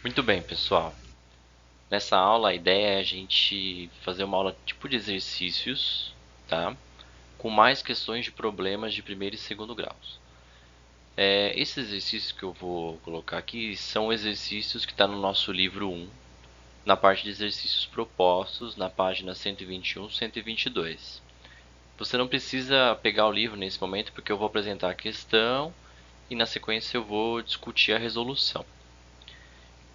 Muito bem, pessoal. Nessa aula a ideia é a gente fazer uma aula tipo de exercícios, tá? Com mais questões de problemas de primeiro e segundo graus. Esses exercícios que eu vou colocar aqui são exercícios que está no nosso livro 1, na parte de exercícios propostos, na página 121, 122. Você não precisa pegar o livro nesse momento, porque eu vou apresentar a questão e na sequência eu vou discutir a resolução.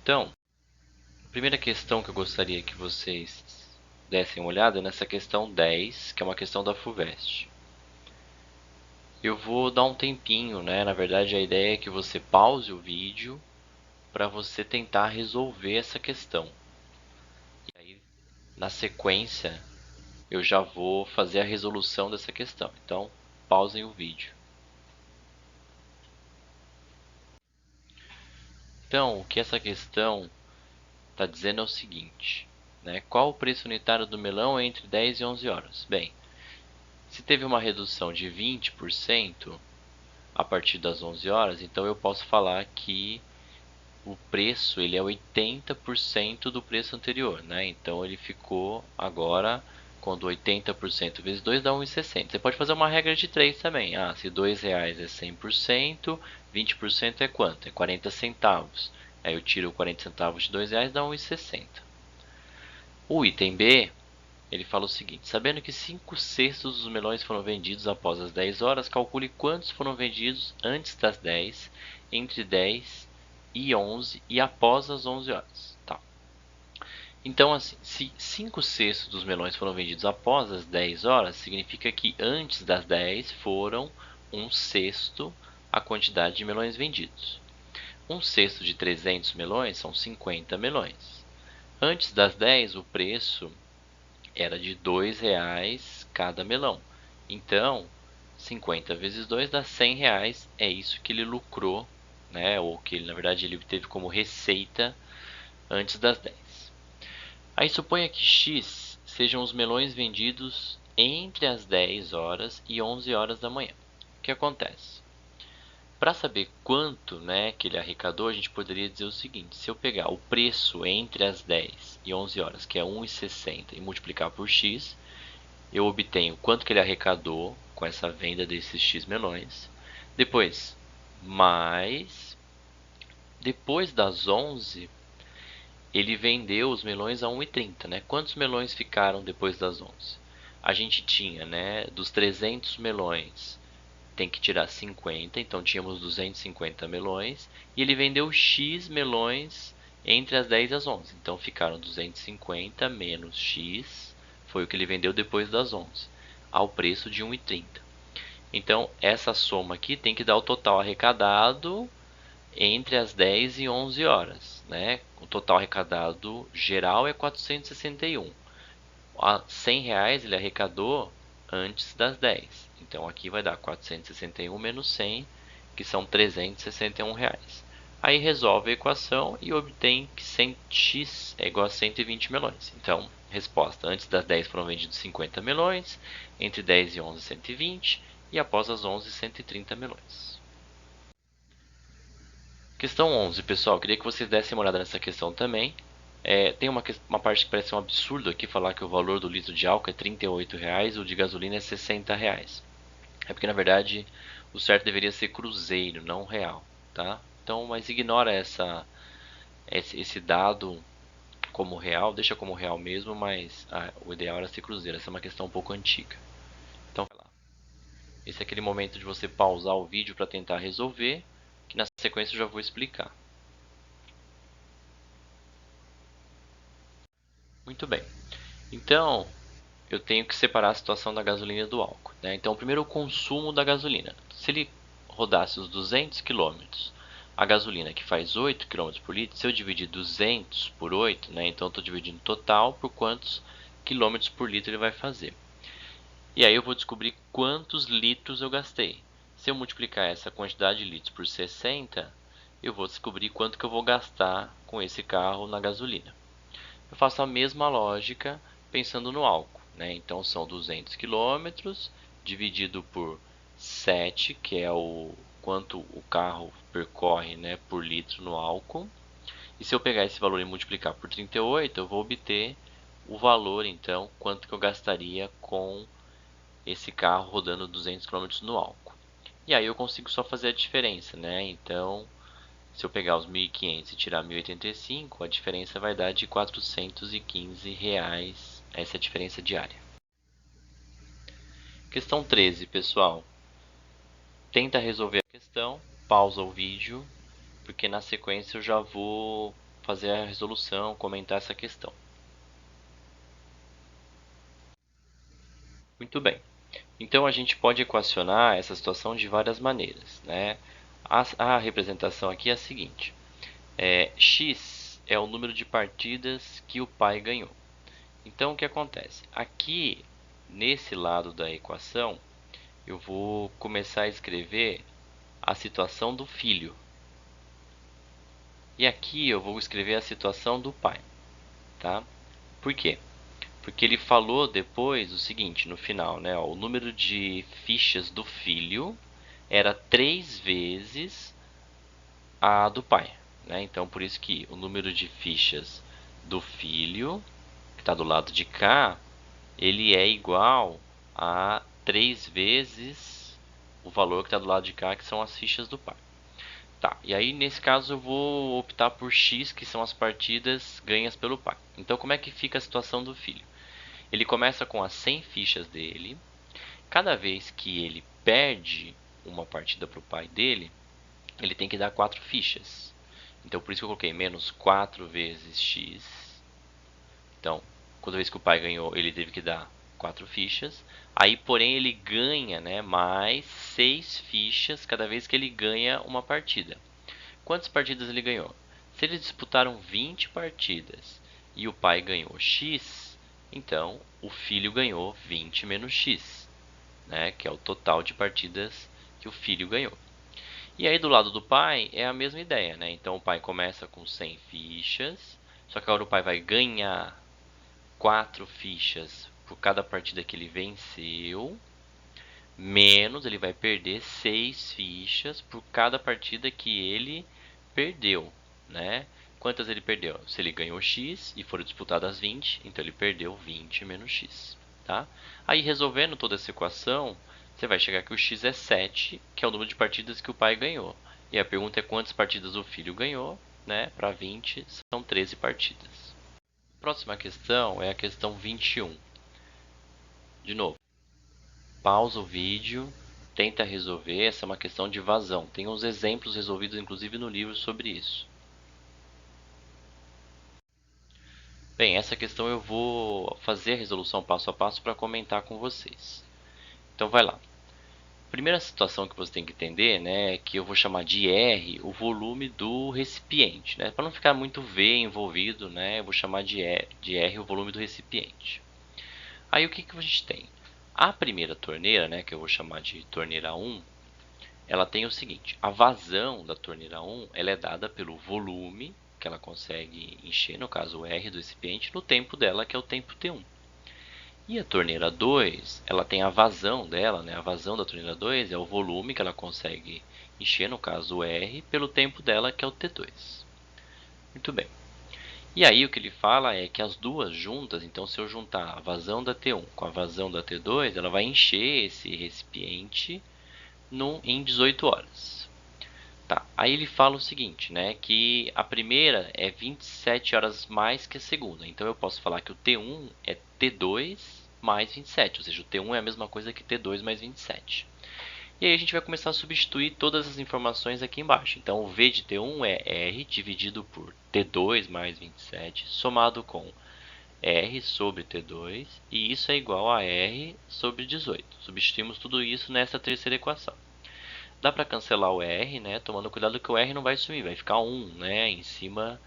Então, a primeira questão que eu gostaria que vocês dessem uma olhada é nessa questão 10, que é uma questão da FUVEST. Eu vou dar um tempinho, né? Na verdade, a ideia é que você pause o vídeo para você tentar resolver essa questão. E aí, na sequência, eu já vou fazer a resolução dessa questão. Então, pausem o vídeo. Então, o que essa questão está dizendo é o seguinte, né? Qual o preço unitário do melão entre 10 e 11 horas? Bem, se teve uma redução de 20% a partir das 11 horas, então eu posso falar que o preço ele é 80% do preço anterior, né? Então ele ficou agora, quando 80% vezes 2 dá 1,60. Você pode fazer uma regra de 3 também. Se R$ 2 é 100%, 20% é quanto? É 40 centavos. Aí eu tiro 40 centavos de R$ 2, dá 1,60. O item B, ele fala o seguinte: sabendo que 5/6 dos melões foram vendidos após as 10 horas, calcule quantos foram vendidos antes das 10, entre 10 e 11 e após as 11 horas. Tá. Então, assim, se 5/6 dos melões foram vendidos após as 10 horas, significa que antes das 10 foram 1/6 a quantidade de melões vendidos. 1/6 de 300 melões são 50 melões. Antes das 10, o preço era de R$ 2 cada melão. Então, 50 vezes 2 dá R$ 100. É isso que ele lucrou, né? Ou que na verdade ele teve como receita antes das 10. Aí suponha que X sejam os melões vendidos entre as 10 horas e 11 horas da manhã. O que acontece? Para saber quanto, né, que ele arrecadou, a gente poderia dizer o seguinte: se eu pegar o preço entre as 10 e 11 horas, que é 1,60, e multiplicar por X, eu obtenho quanto que ele arrecadou com essa venda desses X melões. Depois, mais depois das 11, ele vendeu os melões a 1,30, né? Quantos melões ficaram depois das 11? A gente tinha, né, dos 300 melões, tem que tirar 50, então tínhamos 250 melões, e ele vendeu X melões entre as 10 e as 11. Então ficaram 250 menos X, foi o que ele vendeu depois das 11, ao preço de 1,30. Então essa soma aqui tem que dar o total arrecadado entre as 10 e 11 horas, né? O total arrecadado geral é 461. A R$ 100 ele arrecadou antes das 10. Então aqui vai dar 461 menos 100, que são R$ 361. Aí resolve a equação e obtém que 100x é igual a 120 melões. Então, resposta: antes das 10 foram vendidos 50 melões, entre 10 e 11 120 e após as 11 130 melões. Questão 11, pessoal, queria que vocês dessem uma olhada nessa questão também. Tem uma parte que parece um absurdo aqui, falar que o valor do litro de álcool é R$ 38, o de gasolina é R$ 60. É porque, na verdade, o certo deveria ser cruzeiro, não real, tá? Então, mas ignora esse dado como real, deixa como real mesmo, mas o ideal era ser cruzeiro. Essa é uma questão um pouco antiga. Então, vai lá. Esse é aquele momento de você pausar o vídeo para tentar resolver, que na sequência eu já vou explicar. Muito bem. Então, eu tenho que separar a situação da gasolina e do álcool, né? Então, primeiro o consumo da gasolina. Se ele rodasse os 200 quilômetros, a gasolina que faz 8 quilômetros por litro, se eu dividir 200 por 8, né? Então, eu estou dividindo total por quantos quilômetros por litro ele vai fazer. E aí eu vou descobrir quantos litros eu gastei. Se eu multiplicar essa quantidade de litros por 60, eu vou descobrir quanto que eu vou gastar com esse carro na gasolina. Eu faço a mesma lógica pensando no álcool, né? Então são 200 quilômetros dividido por 7, que é o quanto o carro percorre, né, por litro no álcool. E se eu pegar esse valor e multiplicar por 38, eu vou obter o valor, então, quanto que eu gastaria com esse carro rodando 200 km no álcool. E aí eu consigo só fazer a diferença, né? Então, se eu pegar os 1.500 e tirar 1.085, a diferença vai dar de R$ 415. Essa é a diferença diária. Questão 13, pessoal. Tenta resolver a questão, pausa o vídeo, porque na sequência eu já vou fazer a resolução, comentar essa questão. Muito bem. Então a gente pode equacionar essa situação de várias maneiras, né? A representação aqui é a seguinte: x é o número de partidas que o pai ganhou. Então o que acontece? Aqui, nesse lado da equação, eu vou começar a escrever a situação do filho. E aqui eu vou escrever a situação do pai, tá? Por quê? Porque ele falou depois o seguinte, no final, né? O número de fichas do filho era 3 vezes a do pai, né? Então, por isso que o número de fichas do filho, que está do lado de cá, ele é igual a 3 vezes o valor que está do lado de cá, que são as fichas do pai. Tá, e aí nesse caso eu vou optar por X, que são as partidas ganhas pelo pai. Então como é que fica a situação do filho? Ele começa com as 100 fichas dele. Cada vez que ele perde uma partida para o pai dele, ele tem que dar 4 fichas. Então por isso que eu coloquei menos 4 vezes X. Então, toda vez que o pai ganhou, ele teve que dar 4 fichas. Aí, porém, ele ganha, né, mais 6 fichas cada vez que ele ganha uma partida. Quantas partidas ele ganhou? Se eles disputaram 20 partidas e o pai ganhou X, então o filho ganhou 20 menos X, né, que é o total de partidas que o filho ganhou. E aí do lado do pai é a mesma ideia, né? Então o pai começa com 100 fichas, só que agora o pai vai ganhar 4 fichas por cada partida que ele venceu, menos ele vai perder 6 fichas por cada partida que ele perdeu, né? Quantas ele perdeu? Se ele ganhou X e foram disputadas 20, então ele perdeu 20 menos X, tá? Aí resolvendo toda essa equação, você vai chegar que o X é 7, que é o número de partidas que o pai ganhou. E a pergunta é quantas partidas o filho ganhou, né? Para 20 são 13 partidas. Próxima questão é a questão 21. De novo, pausa o vídeo, tenta resolver. Essa é uma questão de vazão. Tem uns exemplos resolvidos, inclusive, no livro sobre isso. Bem, essa questão eu vou fazer a resolução passo a passo para comentar com vocês. Então, vai lá. Primeira situação que você tem que entender, né, é que eu vou chamar de R o volume do recipiente, né? Para não ficar muito V envolvido, né, eu vou chamar de R o volume do recipiente. Aí o que a gente tem? A primeira torneira, né, que eu vou chamar de torneira 1, ela tem o seguinte: a vazão da torneira 1 ela é dada pelo volume que ela consegue encher, no caso o R do recipiente, no tempo dela, que é o tempo T1. E a torneira 2, ela tem a vazão dela, né? A vazão da torneira 2 é o volume que ela consegue encher, no caso o R, pelo tempo dela, que é o T2. Muito bem. E aí o que ele fala é que as duas juntas, então se eu juntar a vazão da T1 com a vazão da T2, ela vai encher esse recipiente em 18 horas. Tá, aí ele fala o seguinte, né, que a primeira é 27 horas mais que a segunda. Então eu posso falar que o T1 é T2 mais 27, ou seja, o T1 é a mesma coisa que T2 mais 27. E aí a gente vai começar a substituir todas as informações aqui embaixo. Então o V de T1 é R dividido por T2 mais 27, somado com R sobre T2, e isso é igual a R sobre 18. Substituímos tudo isso nessa terceira equação. Dá para cancelar o R, né? Tomando cuidado que o R não vai sumir, vai ficar 1, né? Em cima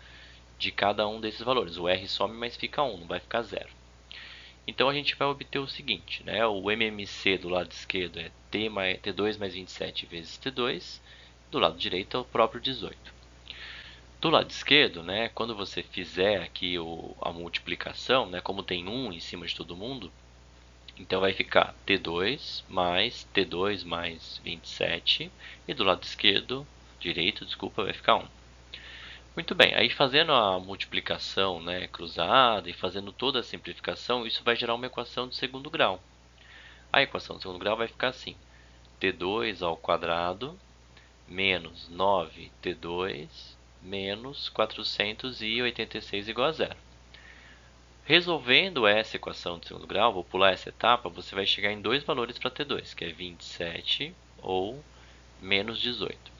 de cada um desses valores. O R some, mas fica 1, não vai ficar 0. Então a gente vai obter o seguinte, né? O MMC do lado esquerdo é T2 mais 27 vezes T2. Do lado direito é o próprio 18. Do lado esquerdo, né? Quando você fizer aqui a multiplicação, né? Como tem 1 em cima de todo mundo, então vai ficar T2 mais 27, e do lado esquerdo, direito, desculpa, vai ficar 1. Muito bem, aí fazendo a multiplicação, né, cruzada e fazendo toda a simplificação, isso vai gerar uma equação de segundo grau. A equação de segundo grau vai ficar assim: t2 ao quadrado menos 9t2 menos 486 igual a zero. Resolvendo essa equação de segundo grau, vou pular essa etapa, você vai chegar em dois valores para t2, que é 27 ou menos 18.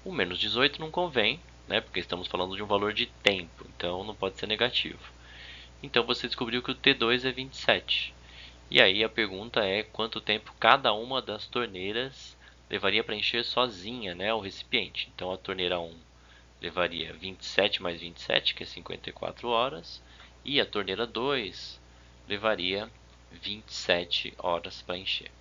O menos 18 não convém, né, porque estamos falando de um valor de tempo, então não pode ser negativo. Então você descobriu que o T2 é 27. E aí a pergunta é quanto tempo cada uma das torneiras levaria para encher sozinha, né, o recipiente. Então a torneira 1 levaria 27 mais 27, que é 54 horas, e a torneira 2 levaria 27 horas para encher.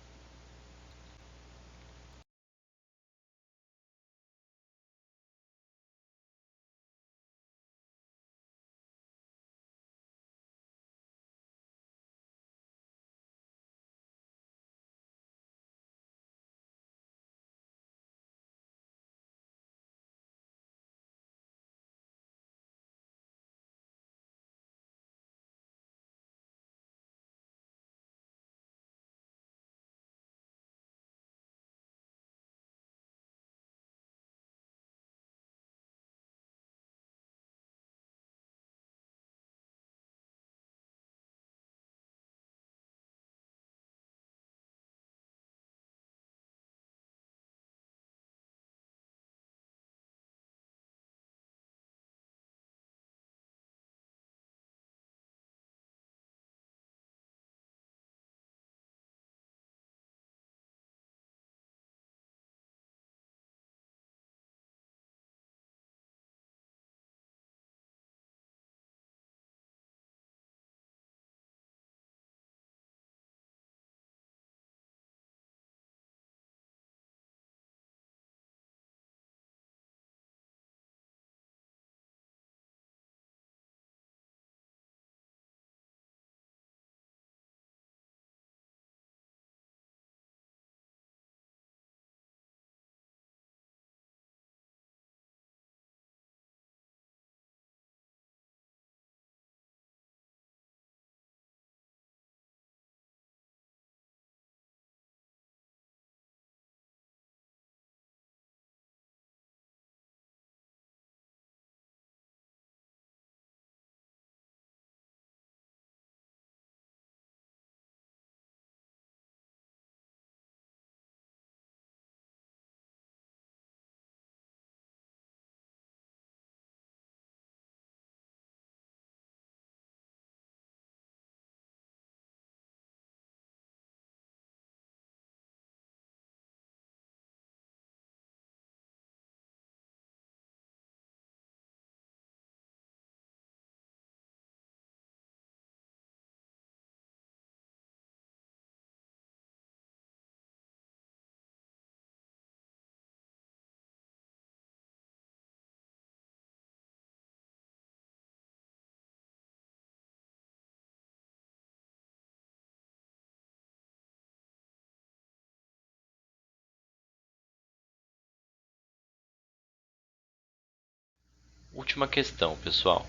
Última questão, pessoal.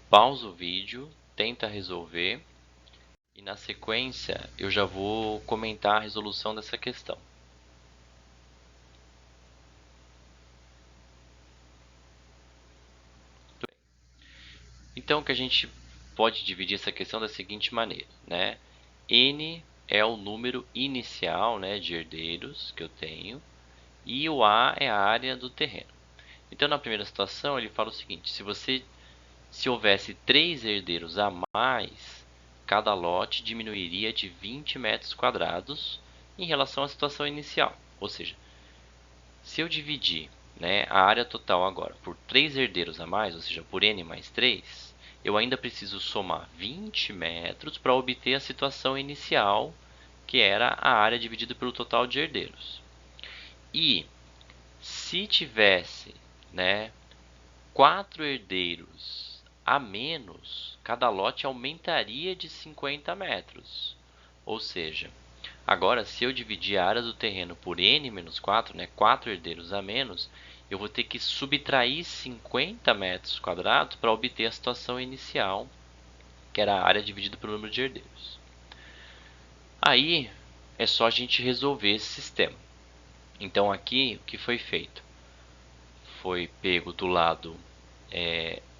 Pausa o vídeo, tenta resolver e na sequência eu já vou comentar a resolução dessa questão. Então que a gente pode dividir essa questão da seguinte maneira, né? N é o número inicial, né, de herdeiros que eu tenho e o A é a área do terreno. Então na primeira situação ele fala o seguinte: se houvesse 3 herdeiros a mais, cada lote diminuiria de 20 metros quadrados em relação à situação inicial. Ou seja, se eu dividir, né, a área total agora por 3 herdeiros a mais, ou seja, por n mais 3, eu ainda preciso somar 20 metros para obter a situação inicial, que era a área dividida pelo total de herdeiros. E se tivesse, né, 4 herdeiros a menos, cada lote aumentaria de 50 metros. Ou seja, agora se eu dividir a área do terreno por n menos 4, né, 4 herdeiros a menos, eu vou ter que subtrair 50 metros quadrados para obter a situação inicial, que era a área dividida pelo número de herdeiros. Aí é só a gente resolver esse sistema. Então aqui o que foi feito? Foi pego do lado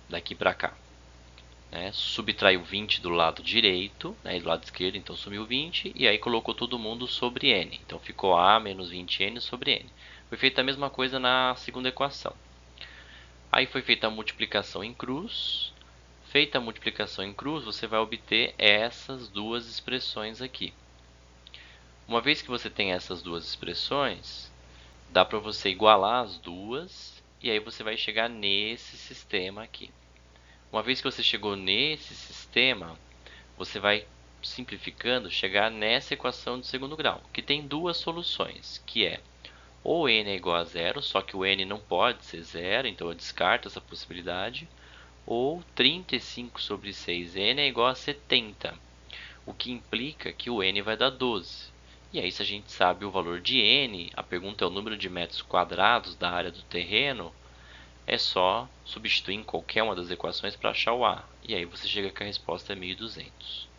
daqui para cá, né? Subtraiu 20 do lado direito, né, do lado esquerdo, então sumiu 20, e aí colocou todo mundo sobre n. Então ficou a menos 20n sobre n. Foi feita a mesma coisa na segunda equação. Aí foi feita a multiplicação em cruz. Feita a multiplicação em cruz, você vai obter essas duas expressões aqui. Uma vez que você tem essas duas expressões, dá para você igualar as duas, e aí você vai chegar nesse sistema aqui. Uma vez que você chegou nesse sistema, você vai, simplificando, chegar nessa equação de segundo grau, que tem duas soluções, que é ou n é igual a zero, só que o n não pode ser zero, então eu descarto essa possibilidade, ou 35 sobre 6n é igual a 70, o que implica que o n vai dar 12. E aí, se a gente sabe o valor de n, a pergunta é o número de metros quadrados da área do terreno, é só substituir em qualquer uma das equações para achar o A. E aí você chega que a resposta é 1200.